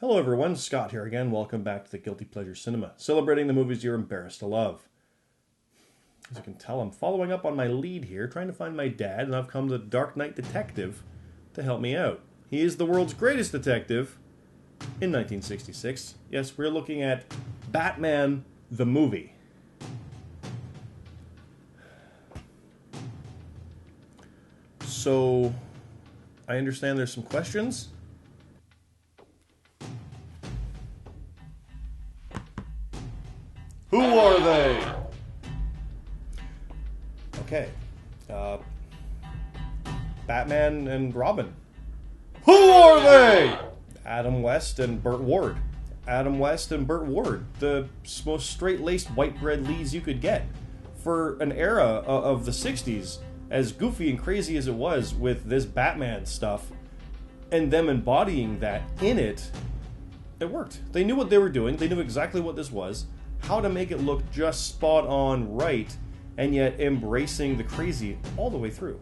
Hello everyone, Scott here again. Welcome back to the Guilty Pleasure Cinema, celebrating the movies you're embarrassed to love. As you can tell, I'm following up on my lead here, trying to find my dad, and I've come to Dark Knight Detective to help me out. He is the world's greatest detective in 1966. Yes, we're looking at Batman the movie. So, I understand there's some questions. Who are they? Okay. Batman and Robin. Who are they? Adam West and Burt Ward. Adam West and Burt Ward. The most straight-laced white bread leads you could get. For an era of the 60s, as goofy and crazy as it was with this Batman stuff, and them embodying that in it, it worked. They knew what they were doing. They knew exactly what this was. How to make it look just spot on right, and yet embracing the crazy all the way through.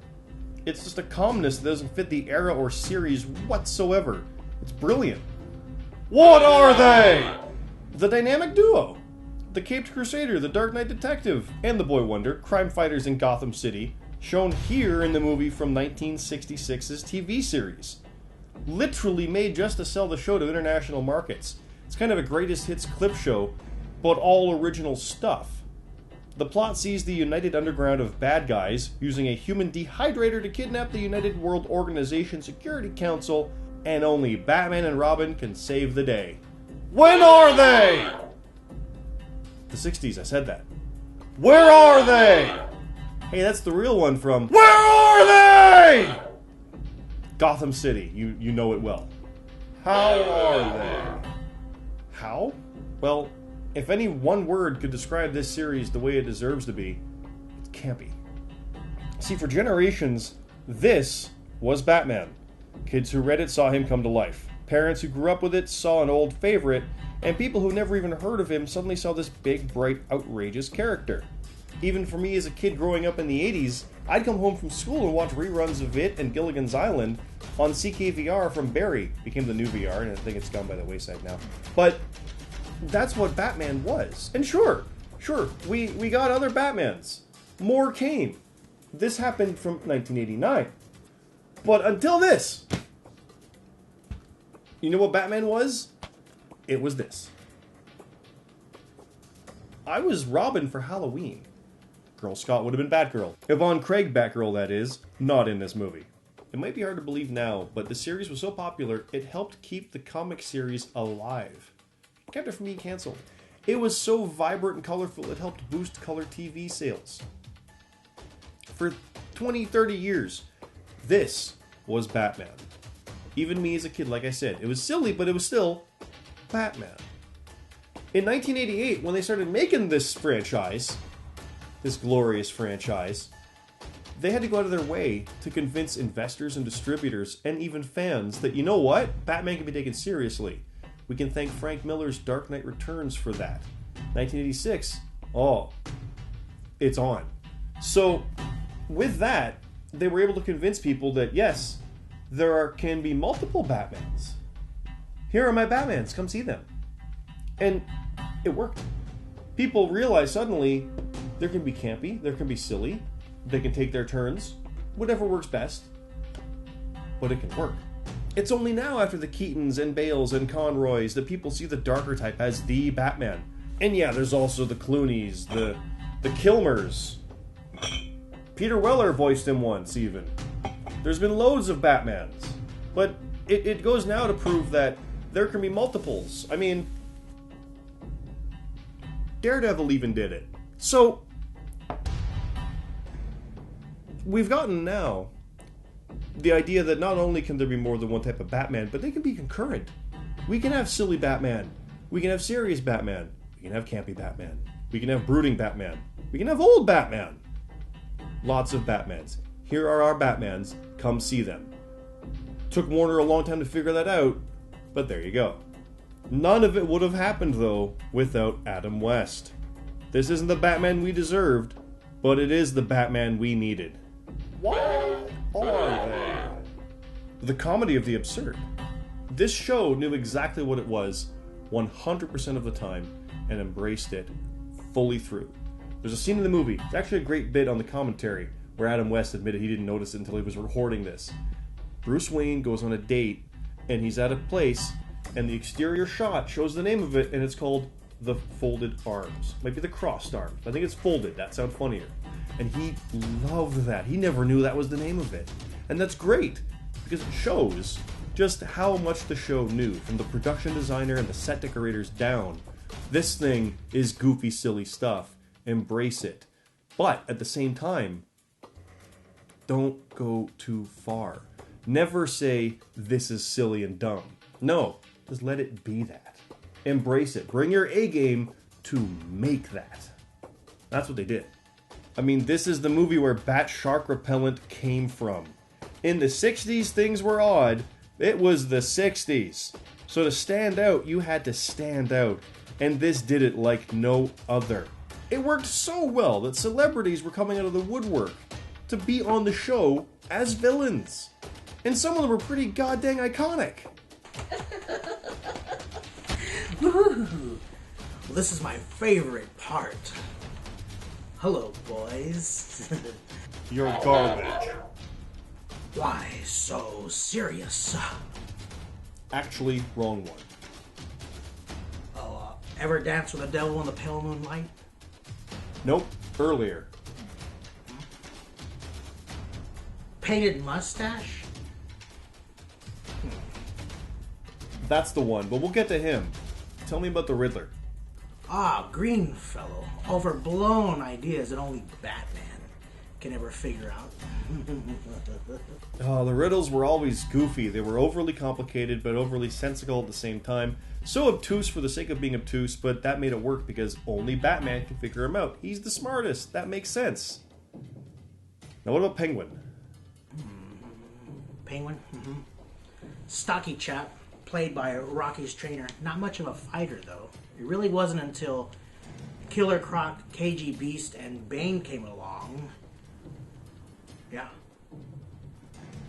It's just a calmness that doesn't fit the era or series whatsoever. It's brilliant. What are they? The dynamic duo. The Caped Crusader, the Dark Knight Detective, and the Boy Wonder, crime fighters in Gotham City, shown here in the movie from 1966's TV series. Literally made just to sell the show to international markets. It's kind of a greatest hits clip show, but all original stuff. The plot sees the United Underground of bad guys using a human dehydrator to kidnap the United World Organization Security Council, and only Batman and Robin can save the day. When are they? The 60s, I said that. Where are they? Hey, that's the real one from Where are they? Gotham City. You know it well. How are they? How? Well, if any one word could describe this series the way it deserves to be, it's campy. See, for generations, this was Batman. Kids who read it saw him come to life. Parents who grew up with it saw an old favorite, and people who never even heard of him suddenly saw this big, bright, outrageous character. Even for me as a kid growing up in the 80s, I'd come home from school and watch reruns of it and Gilligan's Island on CKVR from Barry. Became the new VR, and I think it's gone by the wayside now. But that's what Batman was. And sure, we got other Batmans. More came. This happened from 1989. But until this, you know what Batman was? It was this. I was Robin for Halloween. Girl Scott would have been Batgirl. Yvonne Craig Batgirl, that is, not in this movie. It might be hard to believe now, but the series was so popular, it helped keep the comic series alive. It kept it from being cancelled. It was so vibrant and colorful, it helped boost color TV sales. For 20, 30 years, this was Batman. Even me as a kid, like I said, it was silly, but it was still Batman. In 1988, when they started making this franchise, this glorious franchise, they had to go out of their way to convince investors and distributors and even fans that, you know what? Batman can be taken seriously. We can thank Frank Miller's Dark Knight Returns for that. 1986, it's on. So, with that, they were able to convince people that, yes, can be multiple Batmans. Here are my Batmans, come see them. And it worked. People realized suddenly there can be campy, there can be silly, they can take their turns, whatever works best, but it can work. It's only now after the Keatons and Bales and Conroys that people see the darker type as the Batman. And yeah, there's also the Clooneys, the Kilmers. Peter Weller voiced him once, even. There's been loads of Batmans. But it goes now to prove that there can be multiples. I mean, Daredevil even did it. So, we've gotten now the idea that not only can there be more than one type of Batman, but they can be concurrent. We can have silly Batman. We can have serious Batman. We can have campy Batman. We can have brooding Batman. We can have old Batman. Lots of Batmans. Here are our Batmans. Come see them. Took Warner a long time to figure that out, but there you go. None of it would have happened, though, without Adam West. This isn't the Batman we deserved, but it is the Batman we needed. What are they? The comedy of the absurd. This show knew exactly what it was 100% of the time and embraced it fully through. There's a scene in the movie, it's actually a great bit on the commentary, where Adam West admitted he didn't notice it until he was recording this. Bruce Wayne goes on a date, and he's at a place, and the exterior shot shows the name of it, and it's called The Folded Arms. Might be the Crossed Arms. I think it's folded. That sounds funnier. And he loved that. He never knew that was the name of it. And that's great, because it shows just how much the show knew, from the production designer and the set decorators down. This thing is goofy, silly stuff. Embrace it. But at the same time, don't go too far. Never say, this is silly and dumb. No, just let it be that. Embrace it. Bring your A game to make that. That's what they did. I mean, this is the movie where bat shark repellent came from. In the 60s, things were odd. It was the 60s. So to stand out, you had to stand out. And this did it like no other. It worked so well that celebrities were coming out of the woodwork to be on the show as villains. And some of them were pretty goddamn iconic. Well, this is my favorite part. Hello, boys. You're garbage. Why so serious? Actually, wrong one. Ever dance with the devil in the pale moonlight? Nope, earlier. Painted mustache? That's the one, but we'll get to him. Tell me about the Riddler. Green fellow. Overblown ideas that only Batman can ever figure out. The riddles were always goofy. They were overly complicated, but overly sensical at the same time. So obtuse for the sake of being obtuse, but that made it work because only Batman can figure him out. He's the smartest. That makes sense. Now what about Penguin? Penguin? Mm-hmm. Stocky chap, played by Rocky's trainer. Not much of a fighter, though. It really wasn't until Killer Croc, KG Beast, and Bane came along. Yeah.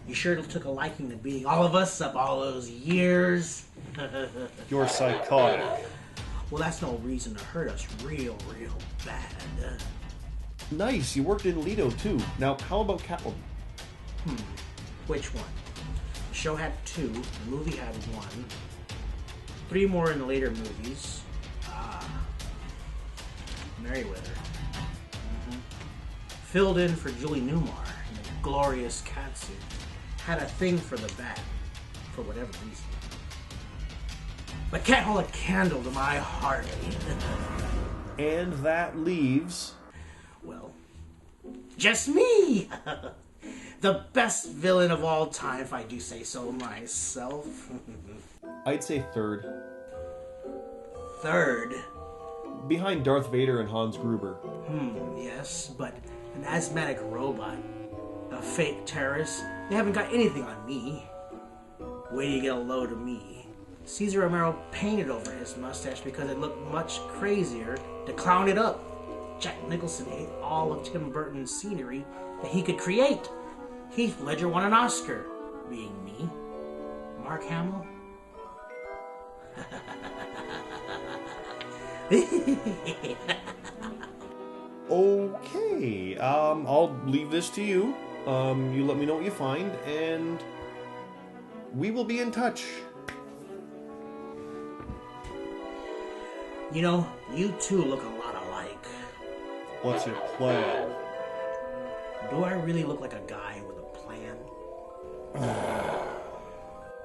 You sure took a liking to beating all of us up all those years. You're psychotic. Well, that's no reason to hurt us real bad. Nice, you worked in Leto too. Now, how about Catwoman? Which one? The show had 2, the movie had 1, 3 more in the later movies. Merryweather. Filled in for Julie Newmar in the glorious catsuit. Had a thing for the bat, for whatever reason. But can't hold a candle to my Harley. And that leaves... Well, just me! The best villain of all time, if I do say so myself. I'd say third. Third? Behind Darth Vader and Hans Gruber. Yes, but an asthmatic robot, a fake terrorist, they haven't got anything on me. Wait till you get a load of me. Cesar Romero painted over his mustache because it looked much crazier to clown it up. Jack Nicholson ate all of Tim Burton's scenery that he could create. Heath Ledger won an Oscar, being me. Mark Hamill? Okay, I'll leave this to you. You let me know what you find, and we will be in touch. You know, you two look a lot alike. What's your plan? Do I really look like a guy with a plan?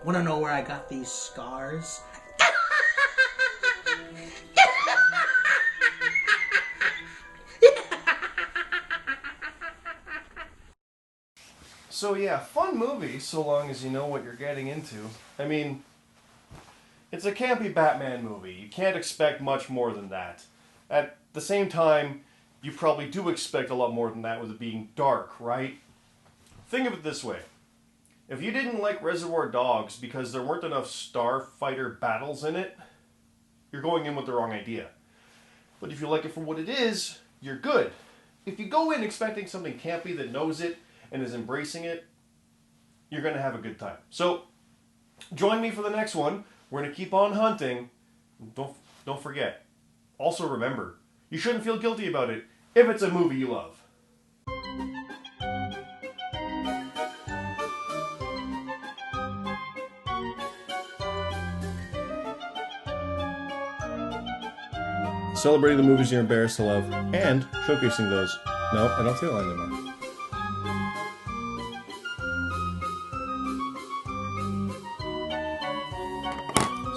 Wanna know where I got these scars? So yeah, fun movie, so long as you know what you're getting into. I mean, it's a campy Batman movie. You can't expect much more than that. At the same time, you probably do expect a lot more than that with it being dark, right? Think of it this way. If you didn't like Reservoir Dogs because there weren't enough starfighter battles in it, you're going in with the wrong idea. But if you like it for what it is, you're good. If you go in expecting something campy that knows it and is embracing it, you're going to have a good time. So, Join me for the next one. We're going to keep on hunting. Don't forget. Also remember, you shouldn't feel guilty about it if it's a movie you love. Celebrating the movies you're embarrassed to love and showcasing those. No, I don't say that line anymore.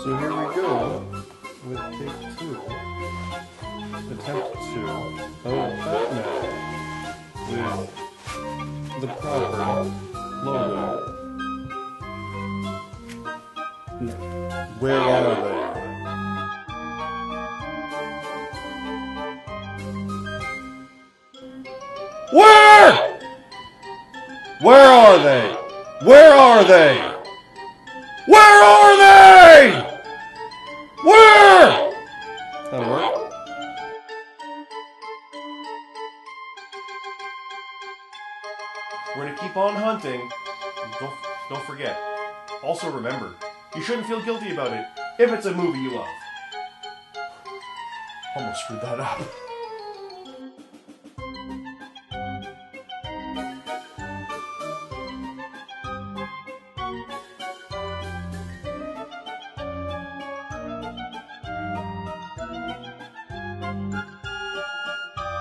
So here we go with take 2. Attempt 2 of Batman with the proper logo. Where are they? Where? Where are they? Where are they? Where are they? Where? That'll work. We're gonna keep on hunting. Don't forget. Also remember, you shouldn't feel guilty about it if it's a movie you love. Almost screwed that up.